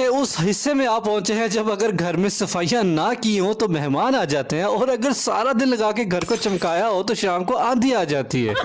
के उस हिस्से में आप पहुंचे हैं जब अगर घर में सफाइयां ना की हो तो मेहमान आ जाते हैं, और अगर सारा दिन लगा के घर को चमकाया हो तो शाम को आंधी आ जाती है।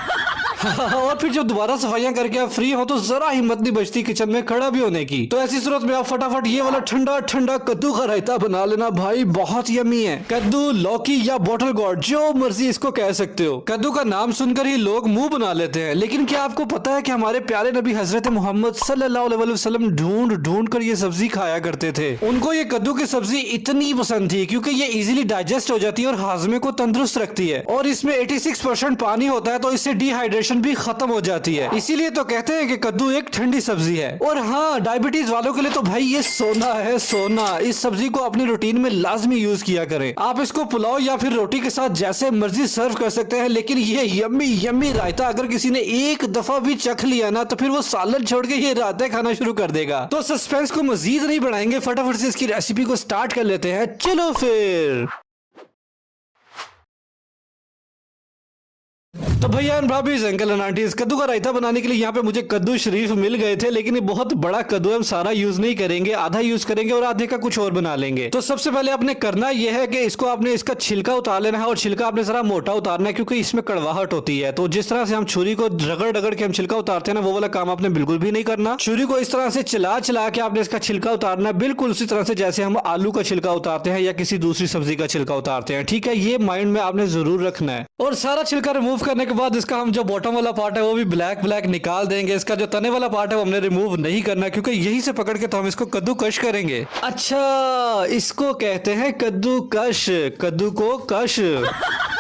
और फिर जब दोबारा सफाइयां करके आप फ्री हो तो जरा हिम्मत नहीं बचती किचन में खड़ा भी होने की। तो ऐसी सूरत में आप फटाफट ये वाला ठंडा ठंडा कद्दू का रायता बना लेना भाई, बहुत यम्मी है। कद्दू, लौकी या बॉटल गॉर्ड, जो मर्जी इसको कह सकते हो। कद्दू का नाम सुनकर ही लोग मुंह बना लेते हैं, लेकिन क्या आपको पता है कि हमारे प्यारे नबी हजरत मोहम्मद सल्लल्लाहु अलैहि वसल्लम ढूंढ ढूंढ कर ये सब्जी खाया करते थे। उनको ये कद्दू की सब्जी इतनी पसंद थी क्योंकि ये इजीली डाइजेस्ट हो जाती है और हाजमे को तंदुरुस्त रखती है, और इसमें 86% पानी होता है, तो इससे डिहाइड्रेशन भी खत्म हो जाती है। इसीलिए तो कहते हैं कि कद्दू एक ठंडी सब्जी है। और हाँ, डायबिटीज वालों के लिए तो भाई ये सोना है, सोना। इस सब्जी को अपनी रूटीन में लाजमी यूज किया करें। आप इसको पुलाव या फिर रोटी के साथ जैसे मर्जी सर्व कर सकते हैं, लेकिन ये यम्मी यम्मी रायता अगर किसी ने एक दफा भी चख लिया ना तो फिर वो सालन छोड़ के ये रायता खाना शुरू कर देगा। तो सस्पेंस को मजीद नहीं बढ़ाएंगे, फटाफट से इसकी रेसिपी को स्टार्ट कर लेते हैं। चलो फिर। तो भैया भाभी, अंकल एंड आंटीज, कद्दू का रायता बनाने के लिए यहाँ पे मुझे कद्दू शरीफ मिल गए थे, लेकिन ये बहुत बड़ा कद्दू है, हम सारा यूज नहीं करेंगे, आधा यूज करेंगे और आधे का कुछ और बना लेंगे। तो सबसे पहले आपने करना यह है कि इसको आपने इसका छिलका उतार लेना है, और छिलका आपने जरा मोटा उतारना है क्योंकि इसमें कड़वाहट होती है। तो जिस तरह से हम छुरी को रगड़ रगड़ के हम छिलका उतारते हैं ना, वो वाला काम आपने बिल्कुल भी नहीं करना। छुरी को इस तरह से चला चला के आपने इसका छिलका उतारना है, बिल्कुल उसी तरह से जैसे हम आलू का छिलका उतारते हैं या किसी दूसरी सब्जी का छिलका उतारते हैं। ठीक है, ये माइंड में आपने जरूर रखना है। और सारा छिलका रिमूव करने के बाद इसका हम जो बॉटम वाला पार्ट है वो भी ब्लैक ब्लैक निकाल देंगे। इसका जो तने वाला पार्ट है वो हमने रिमूव नहीं करना क्योंकि यहीं से पकड़ के तो हम इसको कद्दू कश करेंगे। अच्छा, इसको कहते हैं कद्दू कश, कद्दू को कश।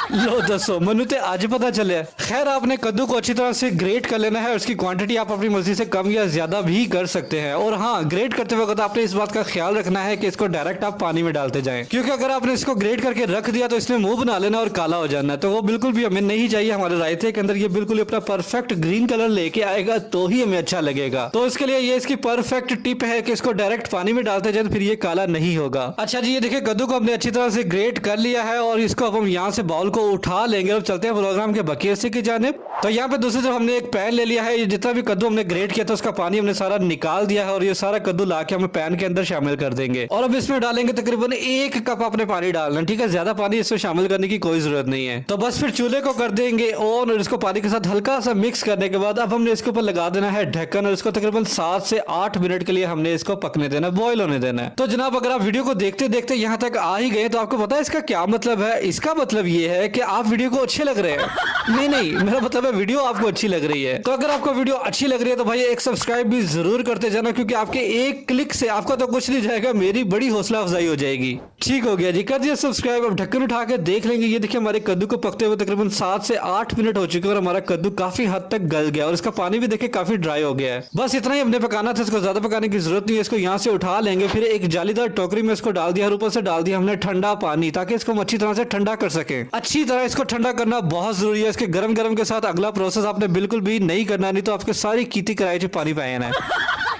लो दसो, मनु ते आज पता चले। खैर, आपने कद्दू को अच्छी तरह से ग्रेट कर लेना है, उसकी क्वांटिटी आप अपनी मर्जी से कम या ज्यादा भी कर सकते हैं। और हाँ, ग्रेट करते वक्त आपने इस बात का ख्याल रखना है कि इसको डायरेक्ट आप पानी में डालते जाएं, क्योंकि अगर आपने इसको ग्रेट करके रख दिया तो इसने मुंह बना लेना और काला हो जाना, तो वो बिल्कुल भी हमें नहीं चाहिए। हमारे रायते के अंदर ये बिल्कुल अपना परफेक्ट ग्रीन कलर लेके आएगा तो ही हमें अच्छा लगेगा। तो इसके लिए ये इसकी परफेक्ट टिप है कि इसको डायरेक्ट पानी में डालते जाए, फिर ये काला नहीं होगा। अच्छा जी, ये देखिए कद्दू को हमने अच्छी तरह से ग्रेट कर लिया है और इसको अब हम यहाँ से बाउल को उठा लेंगे। अब चलते हैं प्रोग्राम के बाकी हिस्से की जानिब। तो यहाँ पे दूसरी तरफ हमने एक पैन ले लिया है, ये जितना भी कद्दू हमने ग्रेट किया था उसका पानी हमने सारा निकाल दिया है, और ये सारा कद्दू लाके हम पैन के अंदर शामिल कर देंगे। और अब इसमें डालेंगे तकरीबन 1 कप अपने पानी डालना। ठीक है, ज्यादा पानी इसमें शामिल करने की कोई जरूरत नहीं है। तो बस फिर चूल्हे को कर देंगे ऑन, और इसको पानी के साथ हल्का सा मिक्स करने के बाद अब हमने इसके ऊपर लगा देना है ढक्कन, और इसको तकरीबन 7 से 8 मिनट के लिए हमने इसको पकने देना, बॉयल होने देना है। तो जनाब, अगर आप वीडियो को देखते देखते यहाँ तक आ ही गए तो आपको पता है इसका क्या मतलब है? इसका मतलब ये है कि आप वीडियो को अच्छे लग रहे हैं। नहीं, मेरा मतलब है वीडियो आपको अच्छी लग रही है। तो अगर आपको वीडियो अच्छी लग रही है तो भाई एक सब्सक्राइब भी जरूर करते जाना, क्योंकि आपके एक क्लिक से आपका तो कुछ नहीं जाएगा, मेरी बड़ी हौसला अफजाई हो जाएगी। ठीक हो गया जी, कर दिया सब्सक्राइब। अब ढक्कन उठा के देख लेंगे। ये देखिए हमारे कद्दू को पकते हुए तकरीबन 7 से 8 मिनट हो चुके हैं और हमारा कद्दू काफी हद तक गल गया और इसका पानी भी देखिए काफी ड्राई हो गया है। बस इतना ही हमने पकाना था, इसको ज्यादा पकाने की जरूरत नहीं है। इसको यहाँ से उठा लेंगे, फिर एक जालीदार टोकरी में इसको डाल दिया और ऊपर से डाल दिया हमने ठंडा पानी, ताकि इसको हम अच्छी तरह से ठंडा कर सके। अच्छी तरह इसको ठंडा करना बहुत जरूरी है। इसके गरम गरम के साथ अगला प्रोसेस आपने बिल्कुल भी नहीं करना, नहीं तो आपके सारी कीती कराई जो पानी पाए ना।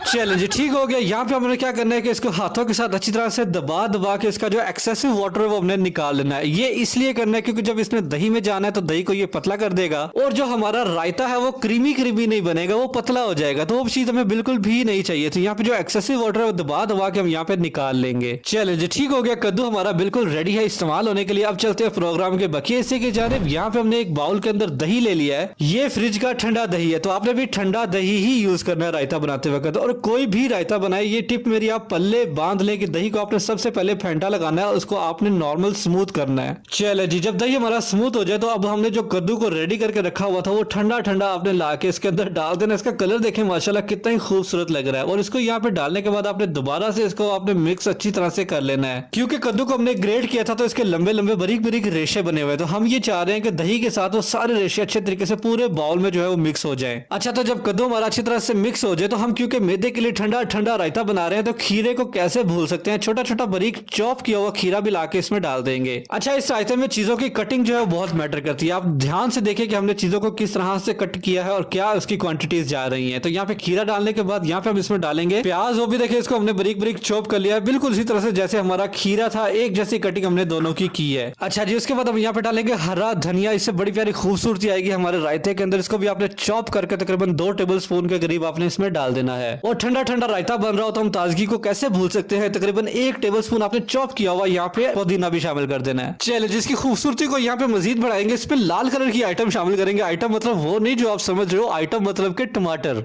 चलिए जी, ठीक हो गया। यहाँ पे हमने क्या करना है कि इसको हाथों के साथ अच्छी तरह से दबा दबा के इसका जो एक्सेसिव वाटर है वो हमने निकाल लेना है। ये इसलिए करना है क्योंकि जब इसने दही में जाना है तो दही को ये पतला कर देगा, और जो हमारा रायता है वो क्रीमी क्रीमी नहीं बनेगा, वो पतला हो जाएगा। तो वो चीज हमें बिल्कुल भी नहीं चाहिए। तो यहाँ पे जो एक्सेसिव वाटर है वो दबा दबा के हम यहाँ पे निकाल लेंगे। चलिए जी, ठीक हो गया। कद्दू हमारा बिल्कुल रेडी है इस्तेमाल होने के लिए। अब चलते हैं प्रोग्राम के बाकी हिस्से की जानिब। यहाँ पे हमने एक बाउल के अंदर दही ले लिया है। ये फ्रिज का ठंडा दही है, तो आपने भी ठंडा दही ही यूज करना है रायता बनाते वक्त। और कोई भी रायता बनाए, ये टिप मेरी आप पल्ले बांध ले कि दही को आपने सबसे पहले फेंटा लगाना है, उसको आपने नॉर्मल स्मूथ करना है। चले जी, जब दही हमारा स्मूथ हो जाए तो अब हमने जो कद्दू को रेडी करके रखा हुआ था वो ठंडा ठंडा आपने लाके इसके अंदर डाल देना। इसका कलर देखें माशाल्लाह कितना ही खूबसूरत लग रहा है। और इसको यहाँ पे डालने के बाद आपने दोबारा से इसको आपने मिक्स अच्छी तरह से कर लेना है, क्योंकि कद्दू को हमने ग्रेट किया था तो इसके लंबे लंबे बारीक बारीक रेशे बने हुए, तो हम ये चाह रहे हैं कि दही के साथ वो सारे रेशे अच्छे तरीके से पूरे बाउल में जो है वो मिक्स हो जाए। अच्छा, तो जब कद्दू हमारा अच्छी तरह से मिक्स हो जाए तो हम क्योंकि मैदे के लिए ठंडा ठंडा रायता बना रहे हैं तो खीरे को कैसे भूल सकते हैं। छोटा छोटा बारीक चॉप किया हुआ खीरा भी लाके इसमें डाल देंगे। अच्छा, इस रायते में चीजों की कटिंग जो है बहुत मैटर करती है। आप ध्यान से देखिए कि हमने चीजों को किस तरह से कट किया है और क्या उसकी क्वांटिटीज जा रही हैं। तो यहाँ पे खीरा डालने के बाद यहाँ पे हम इसमें डालेंगे प्याज। वो भी देखिए इसको हमने बारीक बारीक चॉप कर लिया है, बिल्कुल इसी तरह से जैसे हमारा खीरा था, एक जैसी कटिंग हमने दोनों की है। अच्छा जी, उसके बाद हम यहाँ पे डालेंगे हरा धनिया। इससे बड़ी प्यारी खूबसूरती आएगी हमारे रायते के अंदर। इसको भी आपने चॉप करके तकरीबन 2 टेबल स्पून के करीब आपने इसमें डाल देना है। और जब ठंडा ठंडा रायता बन रहा हो तो हम ताजगी को कैसे भूल सकते हैं। तकरीबन 1 टेबलस्पून आपने चॉप किया हुआ यहाँ पे पुदीना भी शामिल कर देना है। चलिए, जिसकी खूबसूरती को यहाँ पे मजीद बढ़ाएंगे, इसमें लाल कलर की आइटम शामिल करेंगे। आइटम मतलब वो नहीं जो आप समझ रहे हो, आइटम मतलब के टमाटर।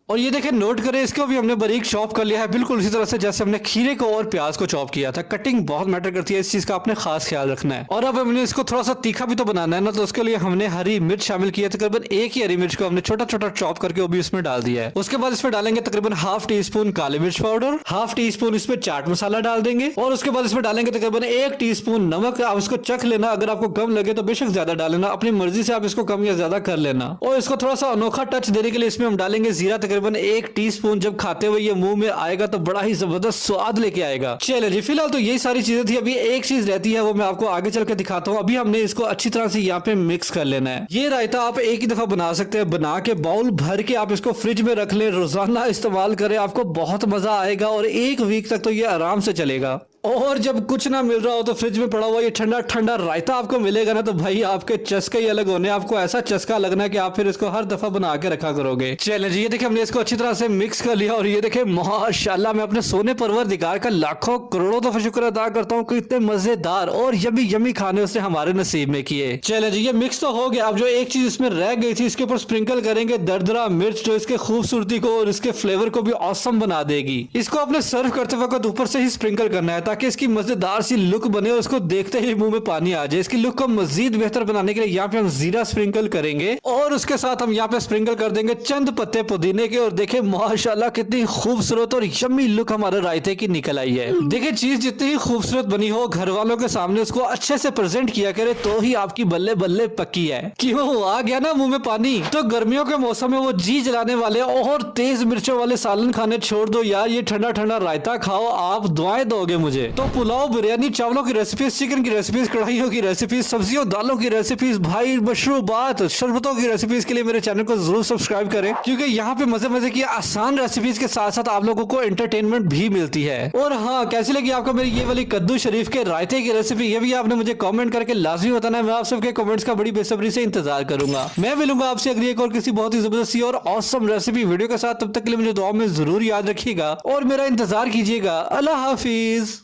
और ये देखें, नोट करें, इसको भी हमने बारीक चॉप कर लिया है, बिल्कुल उसी तरह से जैसे हमने खीरे को और प्याज को चॉप किया था। कटिंग बहुत मैटर करती है, इस चीज का आपने खास ख्याल रखना है। और अब हमने इसको थोड़ा सा तीखा भी तो बनाना है ना, तो उसके लिए हमने हरी मिर्च शामिल की है। तकरीबन 1 ही हरी मिर्च को हमने छोटा छोटा चॉप करके वो भी इसमें डाल दिया है। उसके बाद इसमें डालेंगे तकरीबन ½ टीस्पून काली मिर्च पाउडर, ½ टीस्पून इसमें चाट मसाला डाल देंगे, और उसके बाद इसमें डालेंगे तकरीबन 1 टीस्पून नमक। आप इसको चख लेना, अगर आपको कम लगे तो बेशक ज्यादा डाल लेना, अपनी मर्जी से आप इसको कम या ज्यादा कर लेना। और इसको थोड़ा सा अनोखा टच देने के लिए इसमें हम डालेंगे जीरा, तकरीबन 1 टीस्पून। जब खाते हुए ये मुंह में आएगा तो बड़ा ही जबरदस्त स्वाद लेके आएगा। चलिए जी, फिलहाल तो यही सारी चीजें थी। अभी एक चीज रहती है, वो मैं आपको आगे चल के दिखाता हूँ। अभी हमने इसको अच्छी तरह से यहाँ पे मिक्स कर लेना है। ये रायता आप एक ही दफा बना सकते हैं, बना के बाउल भर के आप इसको फ्रिज में रख ले, रोजाना इस्तेमाल करें, आपको बहुत मजा आएगा और 1 वीक तक तो ये आराम से चलेगा। और जब कुछ ना मिल रहा हो तो फ्रिज में पड़ा हुआ ये ठंडा ठंडा रायता आपको मिलेगा ना, तो भाई आपके चस्के ही अलग होने, आपको ऐसा चस्का लगना है कि आप फिर इसको हर दफा बना के रखा करोगे। चलिए जी, ये देखिए हमने इसको अच्छी तरह से मिक्स कर लिया, और ये देखिए माशाल्लाह, मैं अपने सोने परवरदिगार का लाखों करोड़ों दफा शुक्र अदा करता हूँ कि इतने मजेदार और यमी यमी खाने उसने हमारे नसीब में किए। चलिए जी, ये मिक्स तो हो गया। अब जो एक चीज इसमें रह गई थी, इसके ऊपर स्प्रिंकल करेंगे दरदरा मिर्च, जो इसके खूबसूरती को और इसके फ्लेवर को भी औसम बना देगी। इसको अपने सर्व करते वक्त ऊपर से ही स्प्रिंकल करना है, ताकि इसकी मजेदार सी लुक बने और उसको देखते ही मुंह में पानी आ जाए। इसकी लुक को मजीद बेहतर बनाने के लिए यहाँ पे हम जीरा स्प्रिंकल करेंगे, और उसके साथ हम यहाँ पे स्प्रिंकल कर देंगे चंद पत्ते पुदीने के। और देखें माशाल्लाह कितनी खूबसूरत और यम्मी लुक हमारे रायते की निकल आई है। देखें, चीज जितनी ही खूबसूरत बनी हो, घर वालों के सामने उसको अच्छे से प्रेजेंट किया करे तो ही आपकी बल्ले बल्ले पक्की है। क्यों आ गया ना मुंह में पानी? तो गर्मियों के मौसम में वो जी जलाने वाले और तेज मिर्चों वाले सालन खाने छोड़ दो यार, ये ठंडा ठंडा रायता खाओ, आप दुआएं दोगे मुझे। तो पुलाव, बिरयानी, चावलों की रेसिपीज, चिकन की रेसिपीज, कढ़ाइयों की रेसिपीज, सब्जियों दालों की रेसिपीज, भाई मशरूबात, शरबतों की रेसिपीज के लिए मेरे चैनल को जरूर सब्सक्राइब करें, क्योंकि यहाँ पे मजे मजे की आसान रेसिपीज के साथ साथ आप लोगों को एंटरटेनमेंट भी मिलती है। और हाँ, कैसी लगी आपको मेरी ये वाली कद्दू शरीफ के रायते की रेसिपी, ये भी आपने मुझे कमेंट करके लाजमी बताना है। मैं आप सबके कमेंट्स का बड़ी बेसब्री से इंतजार करूंगा। मैं मिलूंगा आपसे अगली एक और किसी बहुत ही जबरदस्त और ऑसम रेसिपी वीडियो के साथ। तब तक के लिए मुझे दुआ में जरूर याद रखिएगा और मेरा इंतजार कीजिएगा। अल्लाह हाफिज।